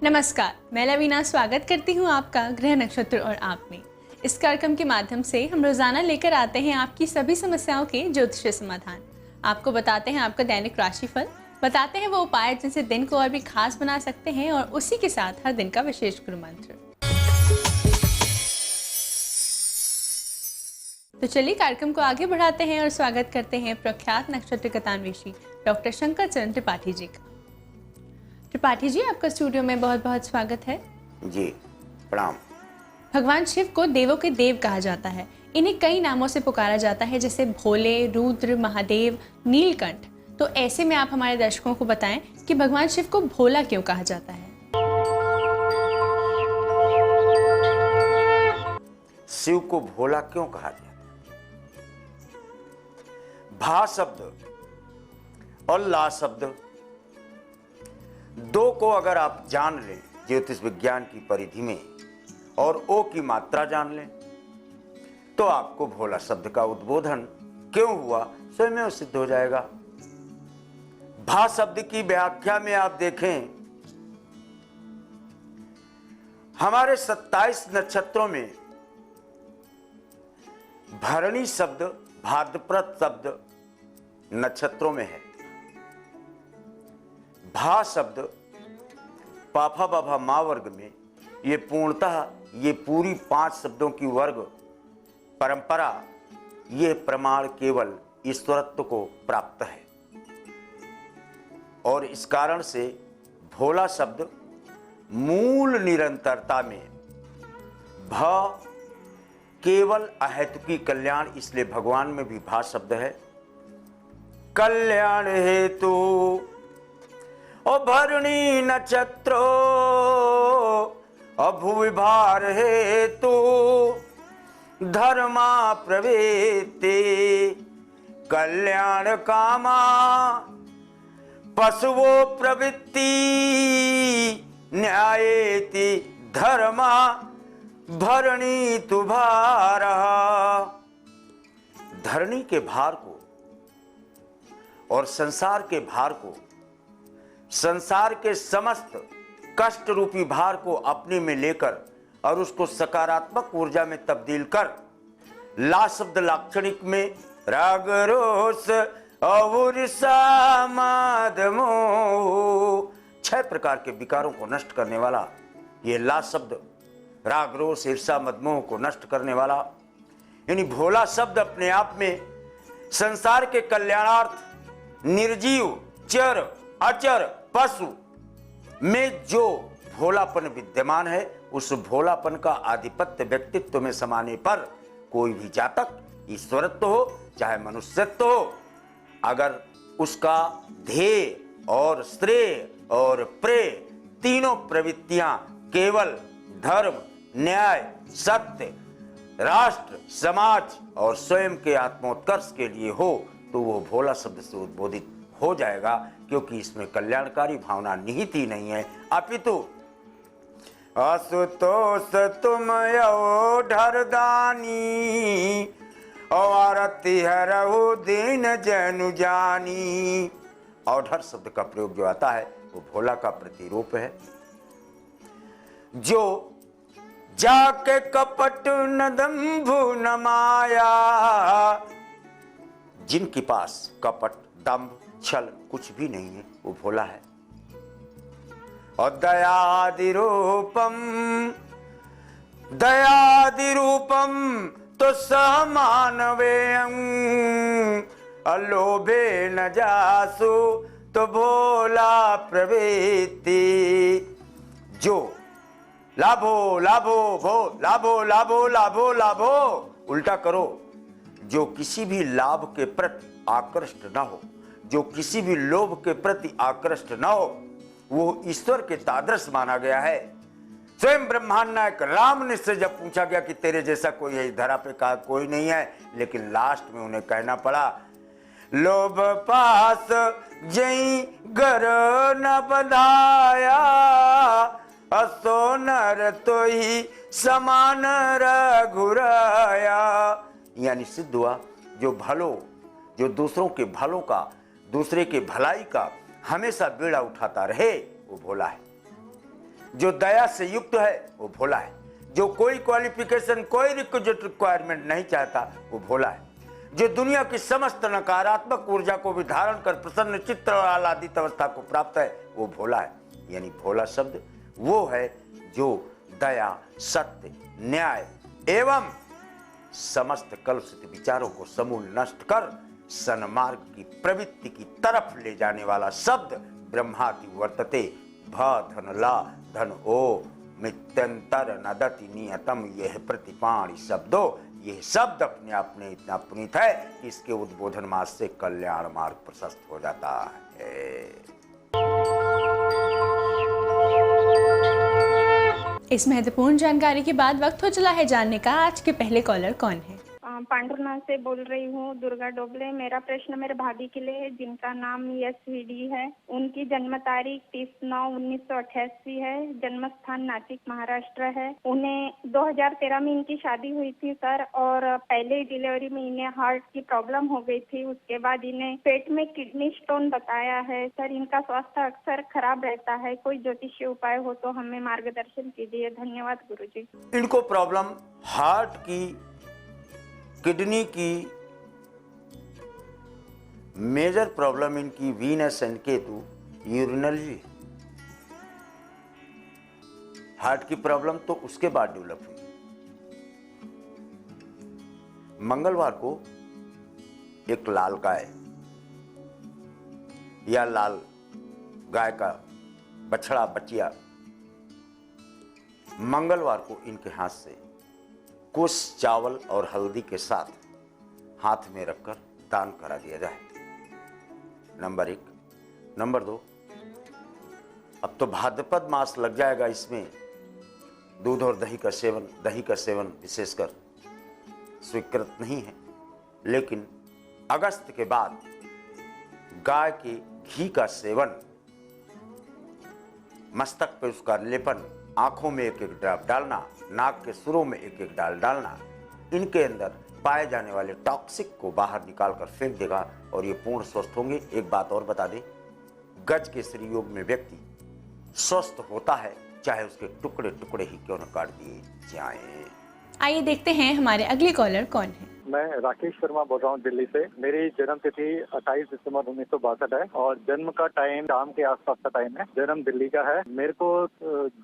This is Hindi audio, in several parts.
नमस्कार, मैं लवीना स्वागत करती हूँ आपका ग्रह नक्षत्र और आप में। इस कार्यक्रम के माध्यम से हम रोजाना लेकर आते हैं आपकी सभी समस्याओं के ज्योतिषीय समाधान। आपको बताते हैं आपका दैनिक राशिफल, बताते हैं वो उपाय जिनसे दिन को और भी खास बना सकते हैं और उसी के साथ हर दिन का विशेष गुरु मंत्र। तो चलिए कार्यक्रम को आगे बढ़ाते हैं और स्वागत करते हैं प्रख्यात नक्षत्र कथान्वेषी डॉक्टर शंकर चरण त्रिपाठी जी का। त्रिपाठी जी, आपका स्टूडियो में बहुत बहुत स्वागत है। जी प्रणाम। भगवान शिव को देवों के देव कहा जाता है। इन्हें कई नामों से पुकारा जाता है, जैसे भोले, रुद्र, महादेव, नीलकंठ। तो ऐसे में आप हमारे दर्शकों को बताएं कि भगवान शिव को भोला क्यों कहा जाता है। शिव को भोला क्यों कहा जाता है? भा शब्द और ला शब्द दो को अगर आप जान लें ज्योतिष विज्ञान की परिधि में और ओ की मात्रा जान लें तो आपको भोला शब्द का उद्बोधन क्यों हुआ स्वयं सिद्ध हो जाएगा। भा शब्द की व्याख्या में आप देखें, हमारे 27 नक्षत्रों में भरणी शब्द भाद्रपद शब्द नक्षत्रों में है। भा शब्द पाफा बाभा मा वर्ग में ये पूर्णतः ये पूरी 5 शब्दों की वर्ग परंपरा ये प्रमाण केवल ईश्वरत्व को प्राप्त है और इस कारण से भोला शब्द मूल निरंतरता में भ केवल अहेतुकी कल्याण, इसलिए भगवान में भी भा शब्द है। कल्याण हेतु ओ भरणी नक्षत्रो अभुविभार हेतु धर्मा प्रवेते कल्याण कामा पशुवो प्रवृत्ति न्यायेति धर्मा भरणी तु भार। धरणी के भार को और संसार के भार को, संसार के समस्त कष्ट रूपी भार को अपने में लेकर और उसको सकारात्मक ऊर्जा में तब्दील कर ला शब्द लाक्षणिक में राग रोष और सामद मोह 6 प्रकार के विकारों को नष्ट करने वाला ये ला शब्द राग रोष ईर्षा मदमोह को नष्ट करने वाला यानी भोला शब्द अपने आप में संसार के कल्याणार्थ निर्जीव चर अचर पशु में जो भोलापन विद्यमान है उस भोलापन का आधिपत्य व्यक्तित्व में समाने पर कोई भी जातक ईश्वरत्व हो चाहे मनुष्यत्व हो, अगर उसका ध्येय और श्रेय और प्रेय तीनों प्रवृत्तियां केवल धर्म, न्याय, सत्य, राष्ट्र, समाज और स्वयं के आत्मोत्कर्ष के लिए हो तो वो भोला शब्द से उद्बोधित हो जाएगा, क्योंकि इसमें कल्याणकारी भावना निहित ही नहीं है, अपितु असुतोष तुम यो ढरदानी अवारती हरहु दीन जनु जानी। औढ़र शब्द का प्रयोग जो आता है वो भोला का प्रतिरूप है। जो जाके कपट न दंभु न माया, जिनके पास कपट दंभ छल कुछ भी नहीं है वो भोला है। और दयादि रूपम तो समानवेयं अलोभे न जासु तो भोला प्रवृत्ति। जो लाभो लाभो भो लाभो लाभो लाभो लाभो उल्टा करो, जो किसी भी लाभ के प्रति आकृष्ट न हो, जो किसी भी लोभ के प्रति आकृष्ट न हो, वो ईश्वर के तादृश माना गया है। स्वयं ब्रह्मांड नायक राम ने से जब पूछा गया कि तेरे जैसा कोई है इस धरा पे, कहा कोई नहीं है, लेकिन लास्ट में उन्हें कहना पड़ा लोभ पास जई घर न बधाया असो नर तो ही समान रघुराया। यानी सिद्ध हुआ जो भलो, जो दूसरों के भलों का, दूसरे के भलाई का हमेशा बेड़ा उठाता रहे वो भोला है। जो दया से युक्त है वो भोला है। जो कोई क्वालिफिकेशन, कोई रिक्वायरमेंट नहीं चाहता वो भोला है। जो दुनिया की समस्त नकारात्मक ऊर्जा को भी धारण कर प्रसन्न चित्त और आह्लादित अवस्था को प्राप्त है वो भोला है। यानी भोला शब्द वो है जो दया, सत्य, न्याय एवं समस्त कलुषित विचारों को समूल नष्ट कर सन्मार्ग की प्रवृत्ति की तरफ ले जाने वाला शब्द ब्रह्माति वर्तते भ धन ला धन ओ मित्यंतर नदति नियतम। यह प्रतिपाणी शब्दों, यह शब्द अपने आप में इतना पुनीत है कि इसके उद्बोधन मार्ग से कल्याण मार्ग प्रशस्त हो जाता है। इस महत्वपूर्ण जानकारी के बाद वक्त हो चला है जानने का आज के पहले कॉलर कौन है। पांडुरनाथ से बोल रही हूँ, दुर्गा डोबले। मेरा प्रश्न मेरे भाभी के लिए है जिनका नाम यशवीडी है। उनकी जन्म तारीख 30/9/1988 है। जन्म स्थान नासिक महाराष्ट्र है। उन्हें 2013 में इनकी शादी हुई थी सर, और पहले डिलीवरी में इन्हें हार्ट की प्रॉब्लम हो गई थी। उसके बाद इन्हें पेट में किडनी स्टोन बताया है सर। इनका स्वास्थ्य अक्सर खराब रहता है। कोई ज्योतिषीय उपाय हो तो हमें मार्गदर्शन कीजिए। धन्यवाद गुरुजी। इनको प्रॉब्लम हार्ट की, किडनी की, मेजर प्रॉब्लम इनकी Venus and Ketu urinary. Heart की प्रॉब्लम तो उसके बाद डेवलप हुई। मंगलवार को एक लाल गाय या लाल गाय का बछड़ा, बचिया मंगलवार को इनके हाथ से कुछ चावल और हल्दी के साथ हाथ में रखकर दान करा दिया जाए। नंबर 1। नंबर 2, अब तो भाद्रपद मास लग जाएगा, इसमें दूध और दही का सेवन विशेषकर स्वीकृत नहीं है, लेकिन अगस्त के बाद गाय के घी का सेवन, मस्तक पे उसका लेपन, आंखों में एक एक ड्रॉप डालना, नाक के सुरों में एक एक डाल डालना, इनके अंदर पाए जाने वाले टॉक्सिक को बाहर निकाल कर फेंक देगा और ये पूर्ण स्वस्थ होंगे। एक बात और बता दें, गज के श्री योग में व्यक्ति स्वस्थ होता है चाहे उसके टुकड़े टुकड़े ही क्यों न काट दिए जाएं। आइए देखते हैं हमारे अगले कॉलर कौन है। मैं राकेश शर्मा बोल रहा हूँ दिल्ली से। मेरी जन्म तिथि 28 दिसंबर 1962 है और जन्म का टाइम शाम के आसपास का टाइम है। जन्म दिल्ली का है। मेरे को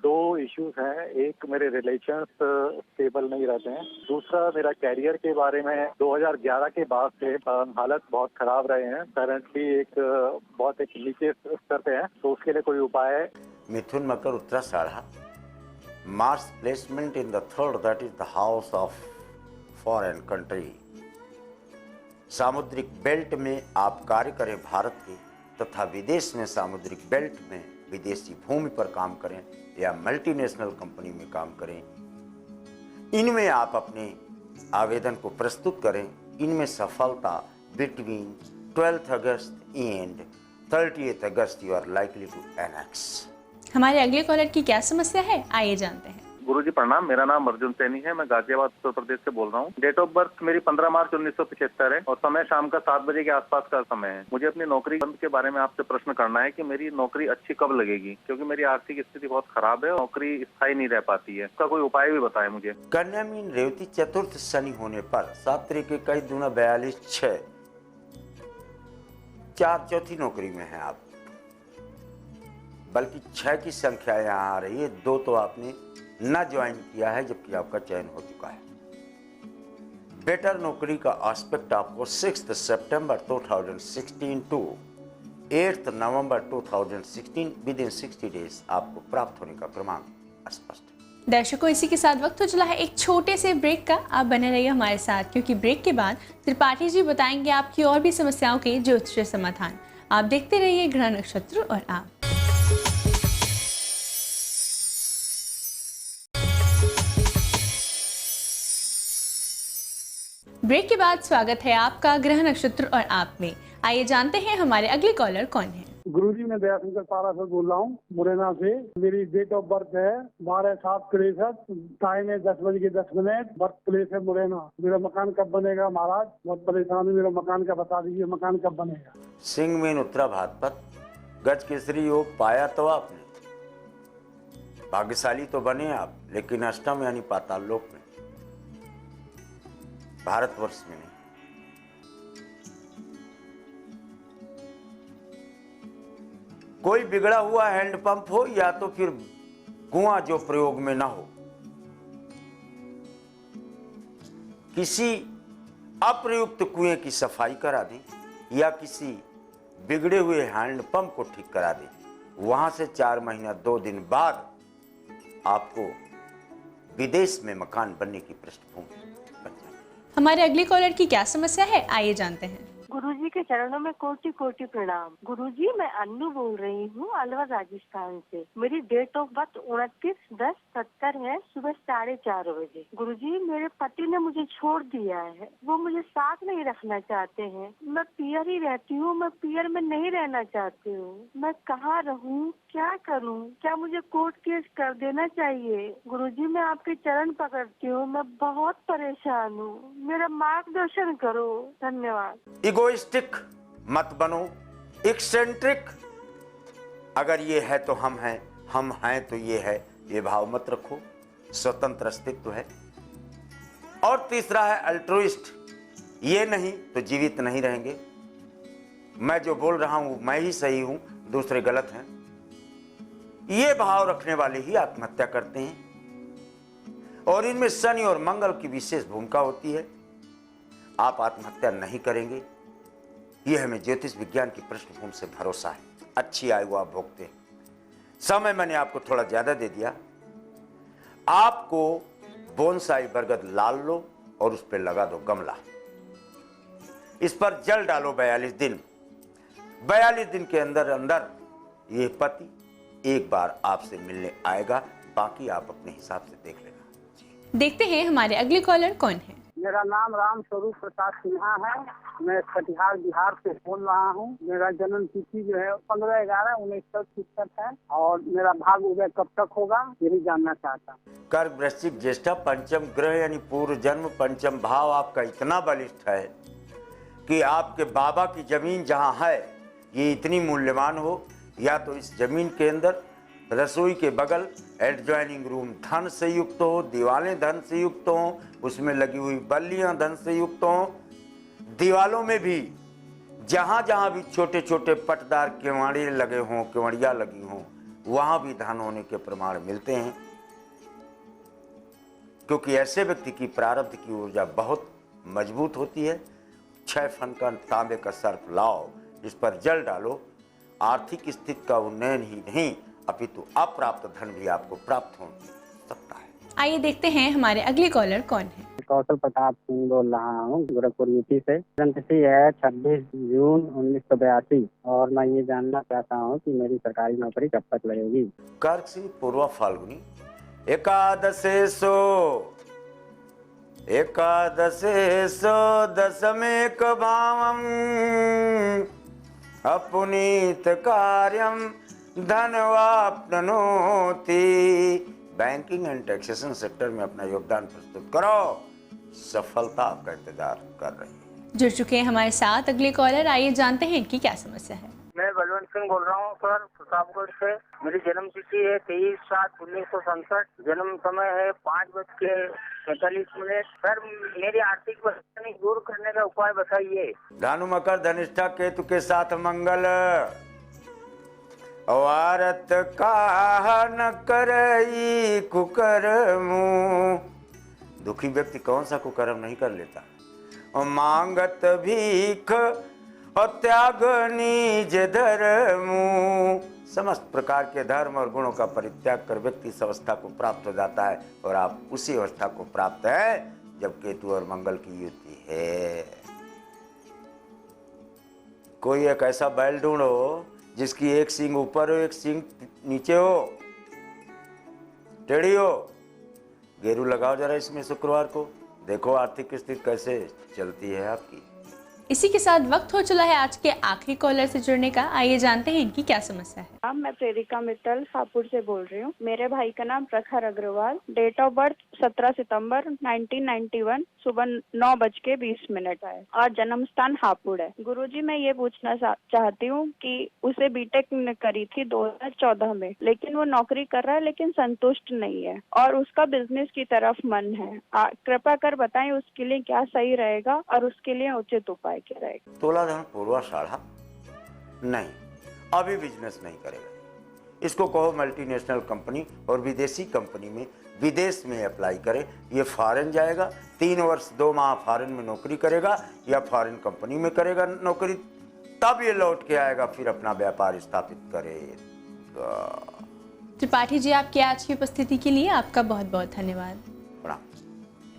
2 इश्यूज हैं। एक, मेरे रिलेशंस स्टेबल नहीं रहते हैं। दूसरा, मेरा कैरियर के बारे में 2011 के बाद से हालत बहुत खराब रहे हैं। करंटली बहुत नीचे स्तर पे है, तो उसके लिए कोई उपाय है? मिथुन, मकर, उत्तराषाढ़, Mars placement in the third, that is the house of foreign country. सामुद्रिक बेल्ट में आप कार्य करें भारत के, तथा विदेश में सामुद्रिक बेल्ट में विदेशी भूमि पर काम करें या मल्टीनेशनल कंपनी में काम करें, इनमें आप अपने आवेदन को प्रस्तुत करें। इनमें सफलता between 12th August and 30th August you are likely to annex. हमारे अगले कॉलर की क्या समस्या है, आइए जानते हैं। गुरुजी प्रणाम। मेरा नाम अर्जुन सैनी है। मैं गाजियाबाद उत्तर प्रदेश से बोल रहा हूँ। डेट ऑफ बर्थ मेरी 15 मार्च 1975 है और समय शाम का 7 बजे के आसपास का समय है। मुझे अपनी नौकरी बंद के बारे में आपसे प्रश्न करना है कि मेरी नौकरी अच्छी कब लगेगी, क्योंकि मेरी आर्थिक स्थिति बहुत खराब है। नौकरी स्थायी नहीं रह पाती है। इसका कोई उपाय भी बताए मुझे। कन्या मीन रेवती चतुर्थ शनि होने पर 7 तरीके 21 दूना 42 6 4 चौथी नौकरी में है आप, बल्कि 6 की संख्या यहाँ आ रही है। 2 तो आपने न ज्वाइन किया है जबकि आपका चयन हो चुका है। बेटर नौकरी का एस्पेक्ट आपको 6 September 2016 to 8 November 2016 within 60 days आपको प्राप्त होने का क्रमांक स्पष्ट है। दर्शकों, इसी के साथ वक्त हो चला है एक छोटे से ब्रेक का। आप बने रहिए हमारे साथ, क्योंकि ब्रेक के बाद त्रिपाठी जी बताएंगे आपकी और भी समस्याओं के ज्योतिषीय समाधान। आप देखते रहिए ग्रह नक्षत्र और आप। ब्रेक के बाद स्वागत है आपका ग्रह नक्षत्र और आप में। आइए जानते हैं हमारे अगले कॉलर कौन है। गुरुजी, मैं दयाशंकर पारा से बोल रहा हूँ, मुरैना से। मेरी डेट ऑफ बर्थ है 12/7/63, टाइम है 10:10 बर्थ प्लेस है मुरैना। मेरा मकान कब बनेगा महाराज? बहुत परेशान हूँ, मेरा मकान का बता दीजिए, मकान कब बनेगा? सिंह मीन उत्तरा भाद्रपद, गज केसरी योग पाया तो आपने भाग्यशाली तो बने आप, लेकिन अष्टम यानी पाताल लोक में, भारतवर्ष में नहीं। कोई बिगड़ा हुआ हैंडपंप हो या तो फिर कुआं जो प्रयोग में ना हो, किसी अप्रयुक्त कुएं की सफाई करा दें या किसी बिगड़े हुए हैंडपंप को ठीक करा दें। वहां से 4 महीना 2 दिन बाद आपको विदेश में मकान बनने की पृष्ठभूमि बन जाएगी। हमारे अगले कॉलर की क्या समस्या है, आइए जानते हैं। गुरुजी के चरणों में कोटि कोटि प्रणाम। गुरुजी, मैं अन्नू बोल रही हूँ अलवर राजस्थान से। मेरी डेट ऑफ बर्थ 29/10/70 है, सुबह 4:30 बजे। गुरुजी, मेरे पति ने मुझे छोड़ दिया है, वो मुझे साथ नहीं रखना चाहते हैं। मैं पियर ही रहती हूँ, मैं पियर में नहीं रहना चाहती हूँ। मैं कहाँ रहूँ, क्या करूँ? क्या मुझे कोर्ट केस कर देना चाहिए? गुरुजी, मैं आपके चरण पकड़ती हूँ, मैं बहुत परेशान हूँ, मेरा मार्गदर्शन करो। धन्यवाद। इगोइस्टिक मत बनो, एक्सेंट्रिक अगर ये है तो हम हैं तो ये है, ये भाव मत रखो। स्वतंत्र अस्तित्व है। और तीसरा है अल्ट्रुइस्ट, ये नहीं तो जीवित नहीं रहेंगे। मैं जो बोल रहा हूं मैं ही सही हूं, दूसरे गलत हैं, ये भाव रखने वाले ही आत्महत्या करते हैं। और इनमें शनि और मंगल की विशेष भूमिका होती है। आप आत्महत्या नहीं करेंगे, यह हमें ज्योतिष विज्ञान की पृष्ठभूमि से भरोसा है। अच्छी आयु आप भोगते हैं। समय मैंने आपको थोड़ा ज्यादा दे दिया। आपको बोनसाई बरगद लाल लो और उस पर लगा दो गमला, इस पर जल डालो 42 दिन। 42 दिन के अंदर अंदर ये पति एक बार आपसे मिलने आएगा, बाकी आप अपने हिसाब से देख लेना। देखते हैं हमारे अगले कॉलर कौन है। मेरा नाम राम स्वरूप प्रसाद सिन्हा है। मैं कटिहार बिहार से बोल रहा हूँ। मेरा जन्म तिथि जो है 15/11/1966 है और मेरा भाग उदय कब तक होगा यही जानना चाहता हूँ। कर्क वृश्चिक ज्येष्ठा पंचम ग्रह यानी पूर्व जन्म पंचम भाव आपका इतना बलिष्ठ है कि आपके बाबा की जमीन जहाँ है ये इतनी मूल्यवान हो, या तो इस जमीन के अंदर रसोई के बगल एडजॉइनिंग रूम धन से युक्त हो, दीवारें धन से युक्त हो, उसमें लगी हुई बल्लियां धन से युक्त हो, दीवालों में भी जहां जहां भी छोटे छोटे पटदार केवाड़ी लगे हों, केवड़ियां लगी हों, वहां भी धन होने के प्रमाण मिलते हैं। क्योंकि ऐसे व्यक्ति की प्रारब्ध की ऊर्जा बहुत मजबूत होती है। 6 फन का तांबे का सर्प लाओ, इस पर जल डालो, आर्थिक स्थिति का उन्नयन ही नहीं अपितु अप्राप्त धन भी आपको प्राप्त हो सकता है। आइए देखते हैं हमारे अगले कॉलर कौन है। कौशल प्रताप सिंह बोल रहा हूँ गोरखपुर यूपी से। जन्म तिथि है 26 जून 1982 और मैं ये जानना चाहता हूँ कि मेरी सरकारी नौकरी कब तक लगेगी। कर्क सिंह पूर्वा फाल्गुनी एकादशेषो दशमेक भावम अपुनीत कार्यम धनवाप्नोति। बैंकिंग एंड टैक्सेशन सेक्टर में अपना योगदान प्रस्तुत करो, सफलता आपका इंतजार कर रही है। जुड़ चुके हैं हमारे साथ अगले कॉलर, आइए जानते हैं इनकी क्या समस्या है। मैं बलवंत सिंह बोल रहा हूँ सर, प्रतापगढ़ से। मेरी जन्म तिथि है 23/7/1967। जन्म समय है 5:45। सर, मेरी आर्थिक परेशानी दूर करने का उपाय बताइए। धनु मकर धनिष्ठा केतु के साथ मंगल, वारत का न करई कुकर्मु। दुखी व्यक्ति कौन सा कुकर्म नहीं कर लेता। और मांगत भीख और त्याग निज धर्मु। समस्त प्रकार के धर्म और गुणों का परित्याग कर व्यक्ति इस अवस्था को प्राप्त हो जाता है, और आप उसी अवस्था को प्राप्त है जब केतु और मंगल की युति है। कोई एक ऐसा बैल ढूंढो जिसकी एक सींग ऊपर हो, एक सींग नीचे हो, टेढ़ी हो। गेरू लगाओ जरा इसमें शुक्रवार को, देखो आर्थिक स्थिति कैसे चलती है आपकी। इसी के साथ वक्त हो चला है आज के आखिरी कॉलर से जुड़ने का। आइए जानते हैं इनकी क्या समस्या है। मैं प्रेरिका मित्तल हापुड़ से बोल रही हूँ। मेरे भाई का नाम प्रखर अग्रवाल, डेट ऑफ बर्थ 17 सितंबर 1991, सुबह 9:20 है और जन्म स्थान हापुड़ है। गुरुजी, मैं ये पूछना चाहती हूँ कि उसे बीटेक करी थी 2014 में, लेकिन वो नौकरी कर रहा है लेकिन संतुष्ट नहीं है और उसका बिजनेस की तरफ मन है। कृपया कर बताएं उसके लिए क्या सही रहेगा और उसके लिए उचित उपाय क्या रहेगा। तुलाधन पूर्वाषाढ़ा नहीं, अभी बिजनेस नहीं करेगा। इसको कहो मल्टीनेशनल कंपनी और विदेशी कंपनी में विदेश में अप्लाई करे। ये फॉरेन जाएगा, 3 वर्ष 2 माह फॉरेन में नौकरी करेगा या फॉरेन कंपनी में करेगा नौकरी, तब ये लौट के आएगा, फिर अपना व्यापार स्थापित करेगा। त्रिपाठी जी, आपकी आज की उपस्थिति के लिए आपका बहुत बहुत धन्यवाद। प्रणाम।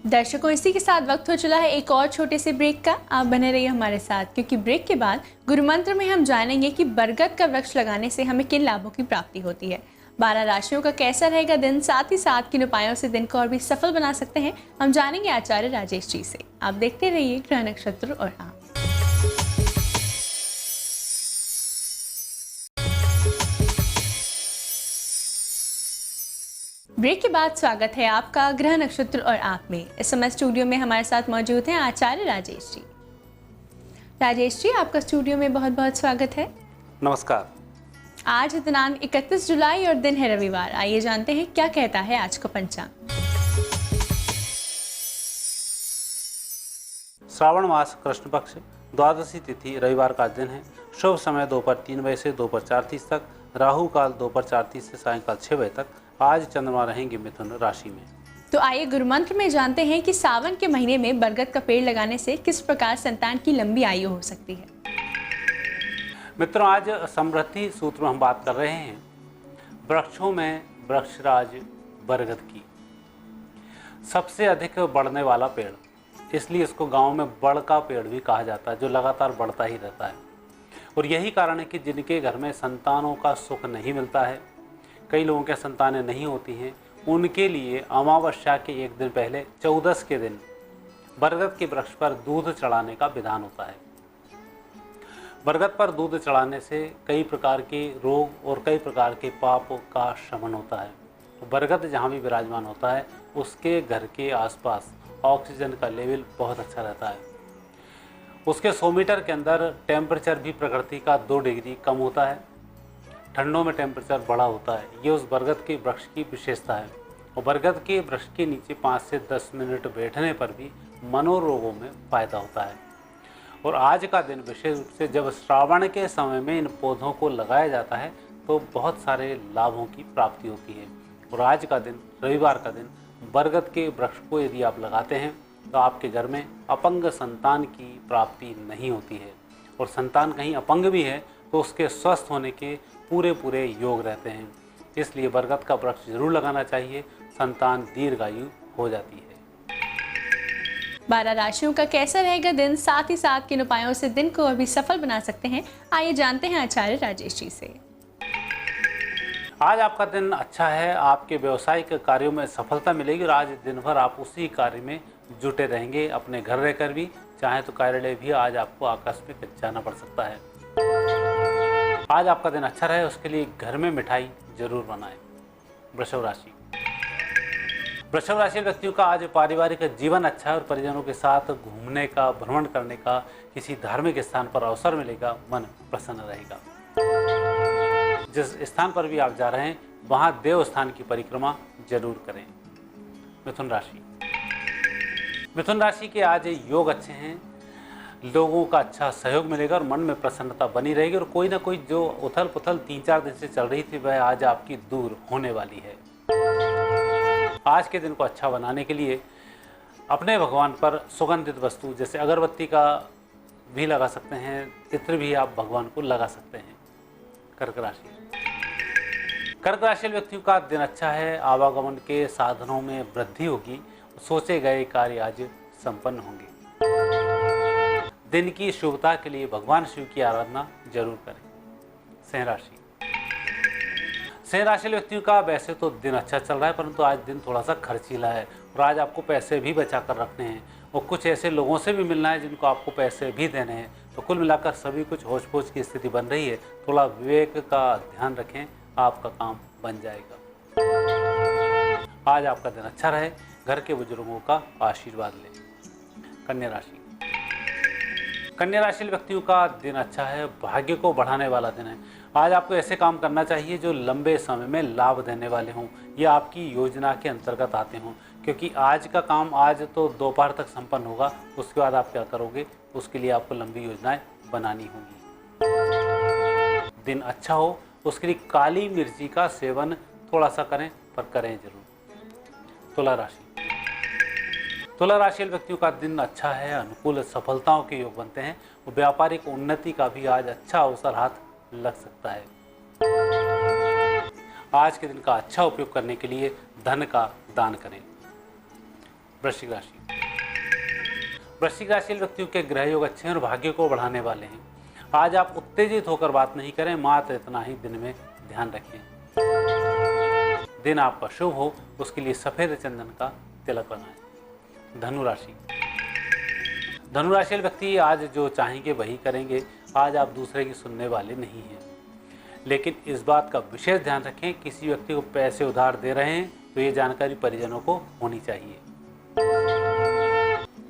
दर्शकों, इसी के साथ वक्त हो चला है एक और छोटे से ब्रेक का। आप बने रहिए हमारे साथ, क्योंकि ब्रेक के बाद गुरु मंत्र में हम जानेंगे कि बरगद का वृक्ष लगाने से हमें किन लाभों की प्राप्ति होती है। 12 राशियों का कैसा रहेगा दिन, साथ ही साथ किन उपायों से दिन को और भी सफल बना सकते हैं, हम जानेंगे आचार्य राजेश जी से। आप देखते रहिए ग्रह नक्षत्र और आप। ब्रेक के बाद स्वागत है आपका ग्रह नक्षत्र और आप में। इस समय स्टूडियो में हमारे साथ मौजूद हैं आचार्य राजेश जी। राजेश जी, आपका स्टूडियो में बहुत बहुत स्वागत है। नमस्कार। आज है दिनांक 31 जुलाई और दिन है रविवार। आइए जानते हैं क्या कहता है आज का पंचांग। श्रावण मास कृष्ण पक्ष द्वादशी तिथि रविवार का दिन है। शुभ समय दोपहर 3 बजे से दोपहर 4:30 तक, राहु काल दोपहर 4:30 से सायंकाल 6 बजे तक। आज चंद्रमा रहेंगे मिथुन राशि में। तो आइए गुरु मंत्र में जानते हैं कि सावन के महीने में बरगद का पेड़ लगाने से किस प्रकार संतान की लंबी आयु हो सकती है। मित्रों, आज समृद्धि सूत्र में हम बात कर रहे हैं वृक्षों में वृक्षराज बरगद की। सबसे अधिक बढ़ने वाला पेड़, इसलिए इसको गांव में बड़ का पेड़ भी कहा जाता है, जो लगातार बढ़ता ही रहता है। और यही कारण है कि जिनके घर में संतानों का सुख नहीं मिलता है, कई लोगों के संतानें नहीं होती हैं, उनके लिए अमावस्या के एक दिन पहले 14 के दिन बरगद के वृक्ष पर दूध चढ़ाने का विधान होता है। बरगद पर दूध चढ़ाने से कई प्रकार के रोग और कई प्रकार के पाप का शमन होता है। तो बरगद जहाँ भी विराजमान होता है, उसके घर के आसपास ऑक्सीजन का लेवल बहुत अच्छा रहता है। उसके 100 मीटर के अंदर टेम्परेचर भी प्रकृति का 2 डिग्री कम होता है। ठंडों में टेम्परेचर बड़ा होता है। ये उस बरगद के वृक्ष की विशेषता है। और बरगद के वृक्ष के नीचे 5 से 10 मिनट बैठने पर भी मनोरोगों में फायदा होता है। और आज का दिन विशेष रूप से जब श्रावण के समय में इन पौधों को लगाया जाता है तो बहुत सारे लाभों की प्राप्ति होती है। और आज का दिन, रविवार का दिन, बरगद के वृक्ष को यदि आप लगाते हैं तो आपके घर में अपंग संतान की प्राप्ति नहीं होती है। और संतान कहीं अपंग भी है तो उसके स्वस्थ होने के पूरे योग रहते हैं। इसलिए बरगद का वृक्ष जरूर लगाना चाहिए, संतान दीर्घायु हो जाती है। 12 राशियों का कैसा रहेगा दिन, साथ ही साथ किन उपायों से दिन को अभी सफल बना सकते हैं, आइए जानते हैं आचार्य राजेश जी से। आज आपका दिन अच्छा है। आपके व्यावसायिक कार्यों में सफलता मिलेगी और आज दिन भर आप उसी कार्य में जुटे रहेंगे। अपने घर रहकर भी, चाहे तो कार्यालय भी आज आपको आकस्मिक जाना पड़ सकता है। आज आपका दिन अच्छा रहे, उसके लिए घर में मिठाई जरूर बनाएं। वृषभ राशि। वृषभ राशि व्यक्तियों का आज पारिवारिक जीवन अच्छा है और परिजनों के साथ घूमने का, भ्रमण करने का, किसी धार्मिक स्थान पर अवसर मिलेगा। मन प्रसन्न रहेगा। जिस स्थान पर भी आप जा रहे हैं वहां देव स्थान की परिक्रमा जरूर करें। मिथुन राशि। मिथुन राशि के आज योग अच्छे हैं। लोगों का अच्छा सहयोग मिलेगा और मन में प्रसन्नता बनी रहेगी। और कोई ना कोई जो उथल पुथल 3-4 दिन से चल रही थी वह आज आपकी दूर होने वाली है। आज के दिन को अच्छा बनाने के लिए अपने भगवान पर सुगंधित वस्तु जैसे अगरबत्ती का भी लगा सकते हैं, इत्र भी आप भगवान को लगा सकते हैं। कर्क राशि। कर्क राशि व्यक्तियों का दिन अच्छा है। आवागमन के साधनों में वृद्धि होगी। सोचे गए कार्य आज संपन्न होंगे। दिन की शुभता के लिए भगवान शिव की आराधना जरूर करें। सिंह राशि। सिंह राशि व्यक्तियों का वैसे तो दिन अच्छा चल रहा है, परंतु आज दिन थोड़ा सा खर्चीला है और आज आपको पैसे भी बचा कर रखने हैं और कुछ ऐसे लोगों से भी मिलना है जिनको आपको पैसे भी देने हैं। तो कुल मिलाकर सभी कुछ होच पोच की स्थिति बन रही है। थोड़ा विवेक का ध्यान रखें, आपका काम बन जाएगा। आज आपका दिन अच्छा रहे, घर के बुजुर्गों का आशीर्वाद लें। कन्या राशि, कन्या राशि व्यक्तियों का दिन अच्छा है, भाग्य को बढ़ाने वाला दिन है। आज आपको ऐसे काम करना चाहिए जो लंबे समय में लाभ देने वाले हों या आपकी योजना के अंतर्गत आते हों, क्योंकि आज का काम आज तो दोपहर तक संपन्न होगा। उसके बाद आप क्या करोगे, उसके लिए आपको लंबी योजनाएं बनानी होंगी। दिन अच्छा हो उसके लिए काली मिर्ची का सेवन थोड़ा सा करें, पर करें जरूर। तुला राशि, तुला राशि व्यक्तियों का दिन अच्छा है, अनुकूल सफलताओं के योग बनते हैं और व्यापारिक उन्नति का भी आज अच्छा अवसर हाथ लग सकता है। आज के दिन का अच्छा उपयोग करने के लिए धन का दान करें। वृश्चिक राशि, वृश्चिक राशि व्यक्तियों के ग्रह योग अच्छे हैं और भाग्य को बढ़ाने वाले हैं। आज आप उत्तेजित होकर बात नहीं करें, मात्र इतना ही दिन में ध्यान रखें। दिन आपका शुभ हो उसके लिए सफेद चंदन का तिलक लगाएं। धनु राशि, धनु राशि व्यक्ति आज जो चाहेंगे वही करेंगे। आज आप दूसरे की सुनने वाले नहीं हैं, लेकिन इस बात का विशेष ध्यान रखें, किसी व्यक्ति को पैसे उधार दे रहे हैं तो ये जानकारी परिजनों को होनी चाहिए।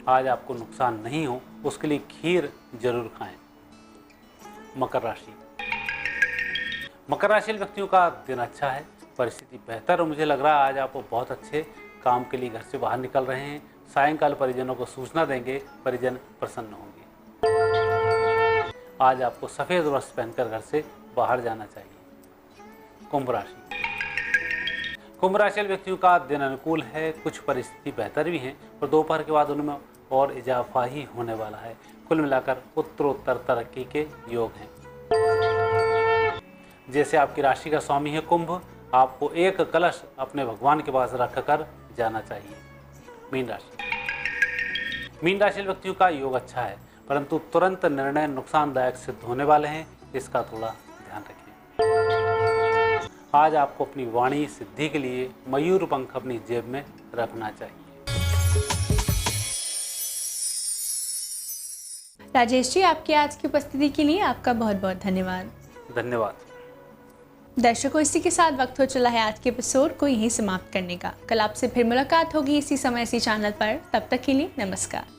आज आपको नुकसान नहीं हो उसके लिए खीर जरूर खाएं। मकर राशि, मकर राशि व्यक्तियों का दिन अच्छा है, परिस्थिति बेहतर और मुझे लग रहा है आज आप बहुत अच्छे काम के लिए घर से बाहर निकल रहे हैं। सायंकाल परिजनों को सूचना देंगे, परिजन प्रसन्न होंगे। आज आपको सफेद वस्त्र पहनकर घर से बाहर जाना चाहिए। कुंभ राशि, कुंभ राशि व्यक्तियों का दिन अनुकूल है, कुछ परिस्थिति बेहतर भी हैं और दोपहर के बाद उनमें और इजाफा ही होने वाला है। कुल मिलाकर उत्तरोत्तर तरक्की के योग हैं। जैसे आपकी राशि का स्वामी है कुंभ, आपको एक कलश अपने भगवान के पास रखकर जाना चाहिए। मीन राशि, मीन राशि व्यक्तियों का योग अच्छा है, परंतु तुरंत निर्णय नुकसानदायक सिद्ध होने वाले हैं, इसका थोड़ा ध्यान रखें। आज आपको अपनी वाणी सिद्धि के लिए मयूर पंख अपनी जेब में रखना चाहिए। राजेश जी, आपकी आज की उपस्थिति के लिए आपका बहुत बहुत धन्यवाद। धन्यवाद। दर्शकों, इसी के साथ वक्त हो चला है आज के एपिसोड को यहीं समाप्त करने का। कल आपसे फिर मुलाकात होगी इसी समय इसी चैनल पर। तब तक के लिए नमस्कार।